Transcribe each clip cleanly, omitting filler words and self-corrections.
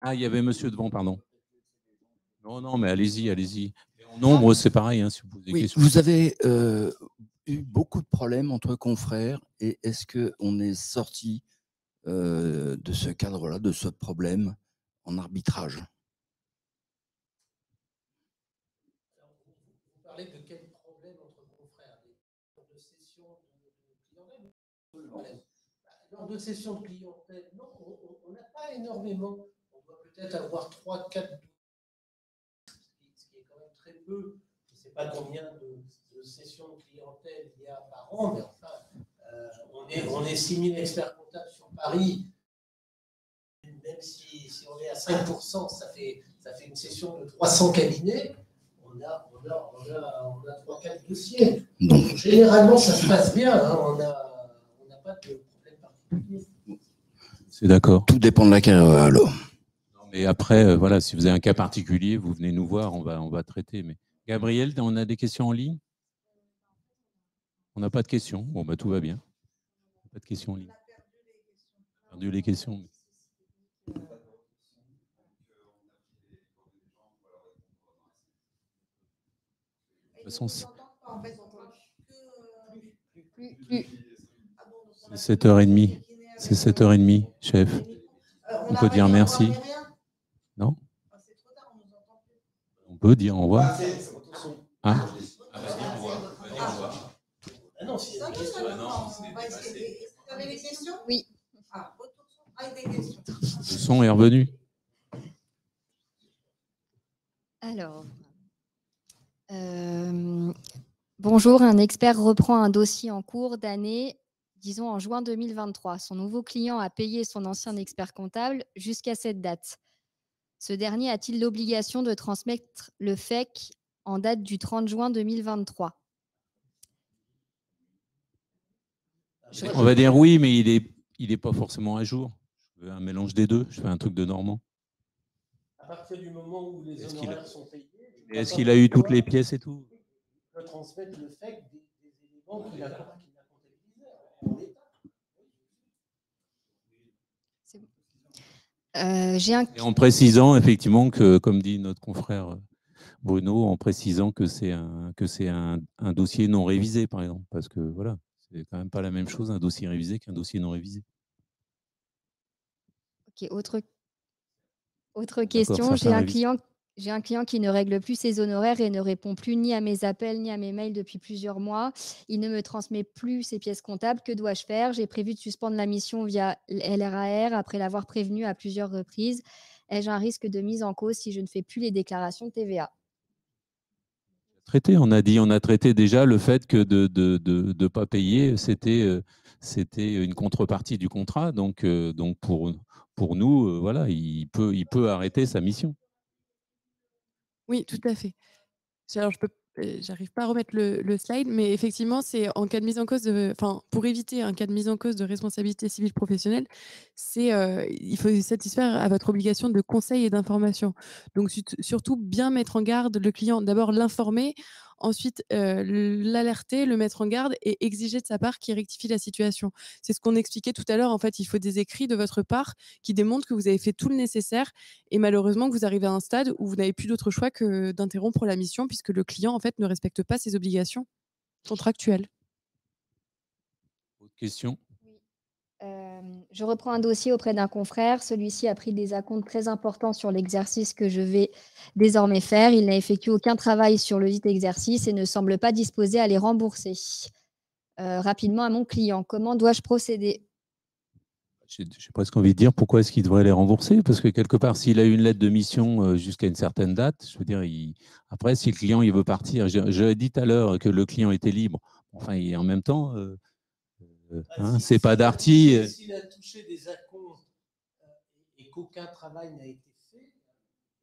Ah, il y avait monsieur devant, pardon. Non, non, mais allez-y, allez-y. En nombre, c'est pareil, hein, si vous posez des Oui, questions. vous avez eu beaucoup de problèmes entre confrères et est-ce qu'on est sorti de ce cadre-là, de ce problème en arbitrage? Vous parlez de quel problème entre confrères? De session de clientèle? Lors de session de clientèle, non, on n'a pas énormément. On doit peut-être avoir 3, 4, ce qui est quand même très peu. Je ne sais pas combien de sessions de clientèle il y a par an, mais enfin, on est 6000 experts comptables sur Paris. Même si on est à 5%, ça fait une session de 300 cabinets. On a 3-4 dossiers. Donc, généralement, ça se passe bien. Hein, on n'a pas de problème particulier. C'est d'accord. Tout dépend de la carrière, alors. Mais après, voilà, si vous avez un cas particulier, vous venez nous voir, on va traiter. Mais Gabriel, on a des questions en ligne? On n'a pas de questions. Bon, bah, tout va bien. Pas de questions en ligne. On a perdu les questions. De toute façon, c'est 7h30. C'est 7h30, chef. On peut dire merci. Non? On peut dire au revoir. Ah, dire au revoir. Au revoir. Ah non, si. Vous avez des questions? Oui. Ah, avec des questions. Le son est revenu. Alors, bonjour, un expert reprend un dossier en cours d'année, disons en juin 2023. Son nouveau client a payé son ancien expert comptable jusqu'à cette date. Ce dernier a-t-il l'obligation de transmettre le FEC en date du 30 juin 2023? On va dire oui, mais il est pas forcément à jour. Je veux un mélange des deux. Je fais un truc de normand. À partir du moment où les honoraires sont payés. Est-ce qu'il a eu toutes les pièces et tout? Il peut transmettre le FEC des éléments qu'il a comptabilisés en l'état. Et en précisant effectivement que, comme dit notre confrère Bruno, en précisant que c'est un dossier non révisé, par exemple, parce que voilà, c'est quand même pas la même chose un dossier révisé qu'un dossier non révisé. Ok, autre question. J'ai un client qui ne règle plus ses honoraires et ne répond plus ni à mes appels ni à mes mails depuis plusieurs mois. Il ne me transmet plus ses pièces comptables. Que dois-je faire? J'ai prévu de suspendre la mission via LRAR après l'avoir prévenu à plusieurs reprises. Ai-je un risque de mise en cause si je ne fais plus les déclarations de TVA? On a traité déjà le fait que de pas payer, c'était une contrepartie du contrat. Donc pour nous, voilà, il peut arrêter sa mission. Oui, tout à fait. Alors, j'arrive pas à remettre le slide, mais effectivement, c'est en cas de mise en cause pour éviter un cas de mise en cause de responsabilité civile professionnelle, il faut satisfaire à votre obligation de conseil et d'information. Donc, surtout bien mettre en garde le client, d'abord l'informer, ensuite l'alerter, le mettre en garde et exiger de sa part qu'il rectifie la situation. C'est ce qu'on expliquait tout à l'heure. En fait, il faut des écrits de votre part qui démontrent que vous avez fait tout le nécessaire et malheureusement que vous arrivez à un stade où vous n'avez plus d'autre choix que d'interrompre la mission puisque le client en fait ne respecte pas ses obligations contractuelles. Autre question? Je reprends un dossier auprès d'un confrère. Celui-ci a pris des acomptes très importants sur l'exercice que je vais désormais faire. Il n'a effectué aucun travail sur le dit exercice et ne semble pas disposé à les rembourser rapidement à mon client. Comment dois-je procéder? J'ai presque envie de dire pourquoi est-ce qu'il devrait les rembourser? Parce que quelque part, s'il a eu une lettre de mission jusqu'à une certaine date, je veux dire, après, si le client il veut partir, j'ai dit tout à l'heure que le client était libre. Enfin, en même temps, c'est pas Darty. S'il a touché des acomptes et qu'aucun travail n'a été fait,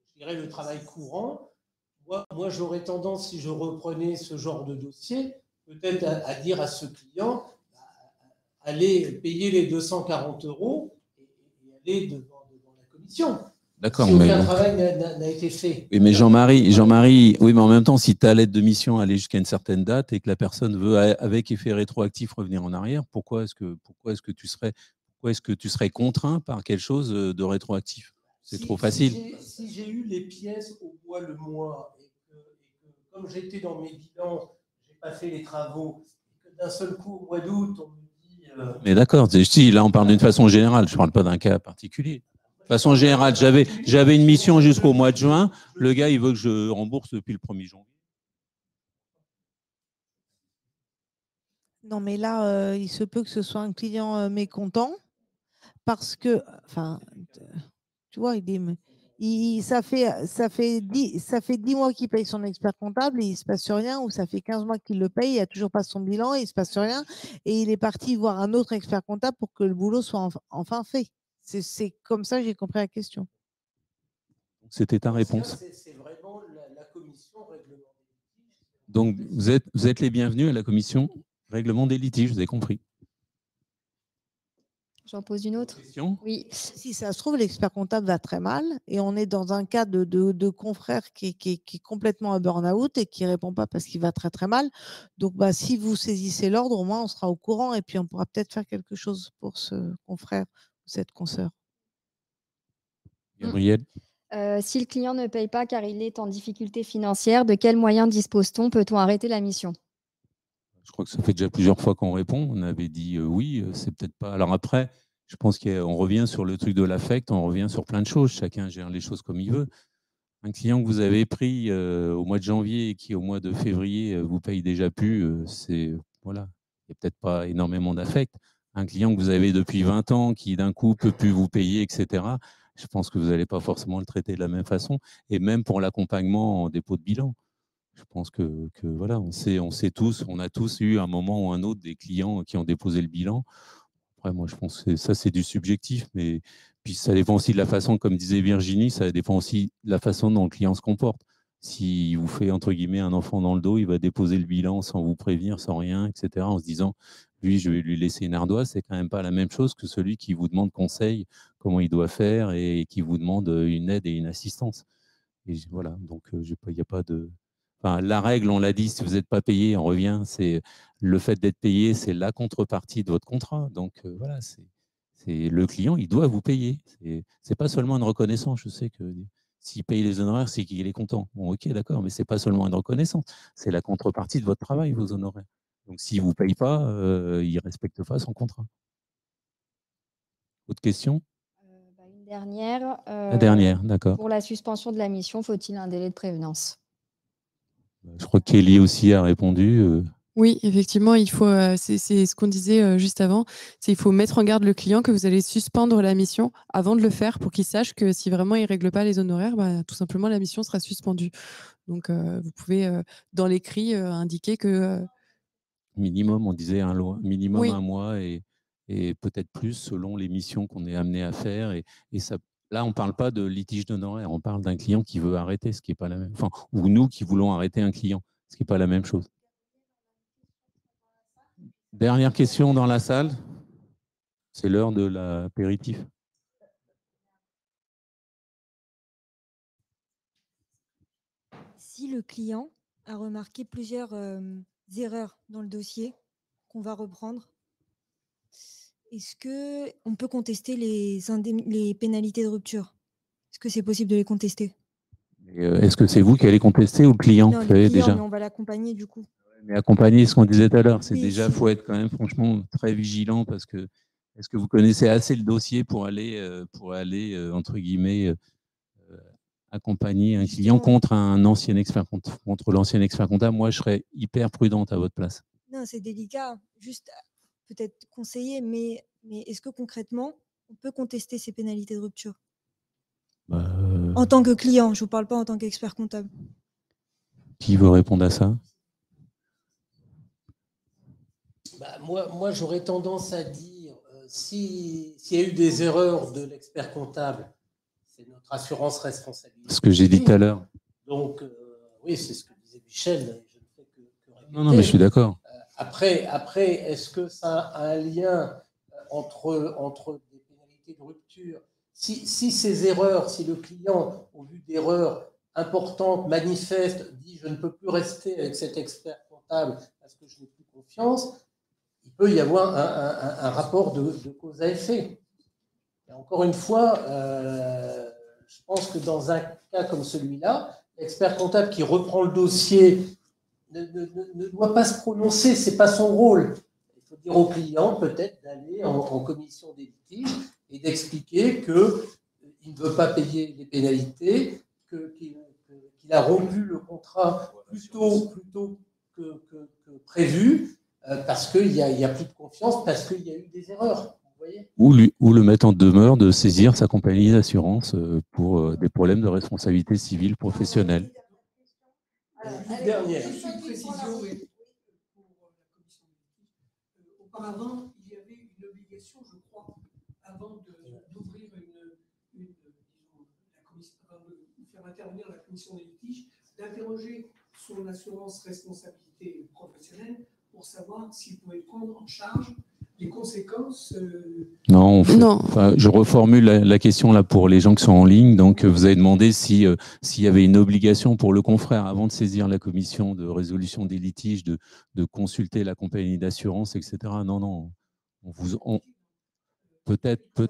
je dirais le travail courant, moi j'aurais tendance, si je reprenais ce genre de dossier, peut-être à dire à ce client, allez payer les 240 € et aller devant la commission. D'accord, si aucun travail n'a été fait. Oui, mais Jean-Marie, oui, mais en même temps, si ta lettre de mission allait jusqu'à une certaine date et que la personne veut, avec effet rétroactif, revenir en arrière, pourquoi est-ce que tu serais contraint par quelque chose de rétroactif? C'est trop facile. Si j'ai eu les pièces au bois le mois et que comme j'étais dans mes bilans, je n'ai pas fait les travaux, et que d'un seul coup, au mois d'août, on me dit… Mais d'accord, si, là on parle d'une façon générale, je ne parle pas d'un cas particulier. De façon générale, j'avais une mission jusqu'au mois de juin, le gars il veut que je rembourse depuis le 1er janvier. Non, mais là, il se peut que ce soit un client mécontent parce que, enfin, tu vois, ça fait 10 mois qu'il paye son expert comptable et il ne se passe rien, ou ça fait 15 mois qu'il le paye, il n'a toujours pas son bilan et il ne se passe rien. Et il est parti voir un autre expert comptable pour que le boulot soit enfin fait. C'est comme ça que j'ai compris la question. C'était ta réponse. C'est vraiment la commission règlement des litiges. Donc, vous êtes les bienvenus à la commission règlement des litiges, vous avez compris. J'en pose une autre. Question ? Oui. Si ça se trouve, l'expert comptable va très mal et on est dans un cas de confrère qui est complètement à burn-out et qui ne répond pas parce qu'il va très très mal. Donc, si vous saisissez l'ordre, au moins on sera au courant et puis on pourra peut-être faire quelque chose pour ce confrère ou cette consoeur. Gabriel ? Si le client ne paye pas car il est en difficulté financière, de quels moyens dispose-t-on? Peut-on arrêter la mission? Je crois que ça fait déjà plusieurs fois qu'on répond. On avait dit oui, c'est peut-être pas. Alors après, je pense qu'on revient sur le truc de l'affect, on revient sur plein de choses. Chacun gère les choses comme il veut. Un client que vous avez pris au mois de janvier et qui, au mois de février, vous paye déjà plus, voilà, il n'y a peut-être pas énormément d'affect. Un client que vous avez depuis 20 ans qui, d'un coup, ne peut plus vous payer, etc., je pense que vous n'allez pas forcément le traiter de la même façon. Et même pour l'accompagnement en dépôt de bilan. Je pense que voilà, on sait tous, on a tous eu à un moment ou un autre des clients qui ont déposé le bilan. Après, moi, je pense que ça, c'est du subjectif, mais puis ça dépend aussi de la façon, comme disait Virginie, ça dépend aussi de la façon dont le client se comporte. S'il vous fait, entre guillemets, un enfant dans le dos, il va déposer le bilan sans vous prévenir, sans rien, etc., en se disant, lui, je vais lui laisser une ardoise, c'est quand même pas la même chose que celui qui vous demande conseil, comment il doit faire, et qui vous demande une aide et une assistance. Et voilà, donc il n'y a pas de… Enfin, la règle, on l'a dit, si vous n'êtes pas payé, on revient, c'est le fait d'être payé, c'est la contrepartie de votre contrat. Donc voilà, c'est le client, il doit vous payer. C'est pas seulement une reconnaissance. Je sais que s'il paye les honoraires, c'est qu'il est content. Bon, ok, d'accord, mais c'est pas seulement une reconnaissance, c'est la contrepartie de votre travail, vos honoraires. Donc s'il ne vous paye pas, il ne respecte pas son contrat. Autre question? Une dernière. La dernière, d'accord. Pour la suspension de la mission, faut-il un délai de prévenance? Je crois que Kelly aussi a répondu. Oui, effectivement, il faut, c'est ce qu'on disait juste avant, c'est il faut mettre en garde le client que vous allez suspendre la mission avant de le faire pour qu'il sache que si vraiment il ne règle pas les honoraires, tout simplement la mission sera suspendue. Donc, vous pouvez, dans l'écrit, indiquer que… Minimum, on disait minimum Oui. 1 mois et peut-être plus selon les missions qu'on est amené à faire. Et ça, là, on ne parle pas de litige d'honoraires, on parle d'un client qui veut arrêter, ce qui n'est pas la même. Enfin, ou nous qui voulons arrêter un client, ce qui n'est pas la même chose. Dernière question dans la salle. C'est l'heure de l'apéritif. Si le client a remarqué plusieurs erreurs dans le dossier qu'on va reprendre, est-ce qu'on peut contester les pénalités de rupture? Est-ce que c'est possible de les contester? Est-ce que c'est vous qui allez contester ou le client? Non, le client, déjà. mais on va l'accompagner du coup. Mais accompagner ce qu'on disait tout à l'heure, c'est Oui, déjà, il si. faut être quand même franchement très vigilant parce que est-ce que vous connaissez assez le dossier pour aller entre guillemets, accompagner un client contre un ancien expert contre l'ancien expert comptable? Moi, je serais hyper prudente à votre place. Non, c'est délicat, juste peut-être conseiller, mais est-ce que concrètement, on peut contester ces pénalités de rupture? En tant que client, je ne vous parle pas en tant qu'expert comptable. Qui veut répondre à ça? Moi j'aurais tendance à dire, s'il y a eu des erreurs de l'expert comptable, c'est notre assurance responsabilité. Ce que j'ai dit tout à l'heure. Donc, oui, c'est ce que disait Michel. Je ne fais que répéter. Non, mais je suis d'accord. Après, est-ce que ça a un lien entre des pénalités de rupture? Si ces erreurs, si le client, au vu d'erreurs importantes, manifestes, dit « je ne peux plus rester avec cet expert comptable parce que je n'ai plus confiance », il peut y avoir un rapport de cause à effet. Et encore une fois, je pense que dans un cas comme celui-là, l'expert comptable qui reprend le dossier ne doit pas se prononcer, ce n'est pas son rôle. Il faut dire au client peut-être d'aller en commission des litiges et d'expliquer qu'il ne veut pas payer les pénalités, qu'il a rompu le contrat plus tôt que prévu, parce qu'il n'y a plus de confiance, parce qu'il y a eu des erreurs. Vous voyez ? Ou le mettre en demeure de saisir sa compagnie d'assurance pour des problèmes de responsabilité civile professionnelle. Dernière. Juste une précision pour la commission. Auparavant, il y avait une obligation, je crois, avant d'ouvrir de faire intervenir la commission des litiges, d'interroger sur l'assurance responsabilité professionnelle pour savoir s'il pouvait prendre en charge les conséquences. Non, enfin, je reformule la question là pour les gens qui sont en ligne. Donc, vous avez demandé s'il y avait une obligation pour le confrère, avant de saisir la commission de résolution des litiges, de consulter la compagnie d'assurance, etc. Non. Peut-être.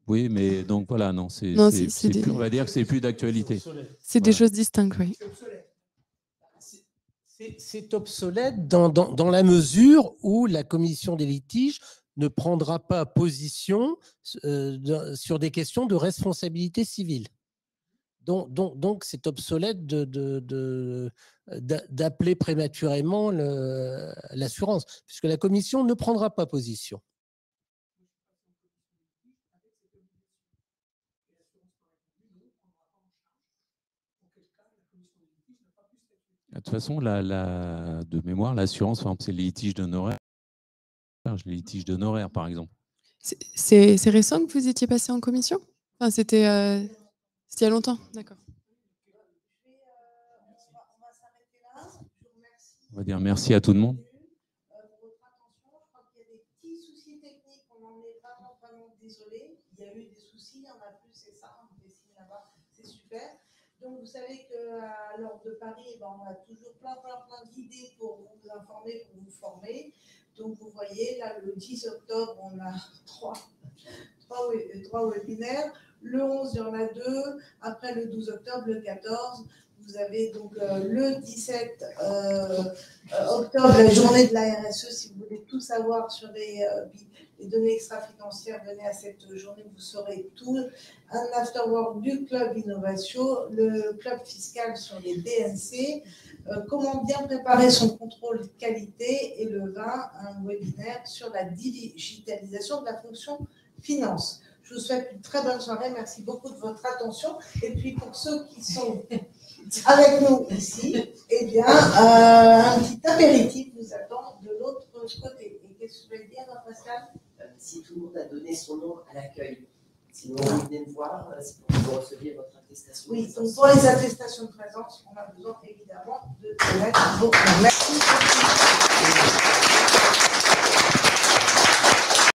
Oui, mais donc voilà, non, on va dire que c'est plus d'actualité. C'est des choses distinctes, oui. C'est obsolète dans la mesure où la commission des litiges ne prendra pas position sur des questions de responsabilité civile. Donc c'est obsolète d'appeler prématurément l'assurance, puisque la commission ne prendra pas position. De toute façon, de mémoire, l'assurance, par exemple, c'est les litiges d'honoraires, par exemple. C'est récent que vous étiez passé en commission? Enfin, c'était il y a longtemps, d'accord. On va dire merci à tout le monde. Il y a eu des soucis, il y en a plus, c'est ça, on fait signe là-bas, c'est super. Donc, vous savez qu'à l'Ordre de Paris, on a toujours plein d'idées pour vous informer, pour vous former. Donc, vous voyez, là, le 10 octobre, on a trois webinaires. Le 11, il y en a 2. Après, le 12 octobre, le 14. Vous avez donc le 17 octobre, la journée de la RSE. Si vous voulez tout savoir sur les données extra-financières données à cette journée, vous saurez tout. Un afterwork du club Innovation, le club fiscal sur les DNC, comment bien préparer son contrôle qualité, et le 20, un webinaire sur la digitalisation de la fonction finance. Je vous souhaite une très bonne soirée. Merci beaucoup de votre attention. Et puis pour ceux qui sont avec nous ici, eh bien, un petit apéritif vous attend de l'autre côté. Et qu'est-ce que je vais dire, Pascal ? Si tout le monde a donné son nom à l'accueil. Sinon, vous venez me voir, c'est pour que vous receviez votre attestation. Oui, donc pour les attestations de présence, on a besoin évidemment de connaître vos noms.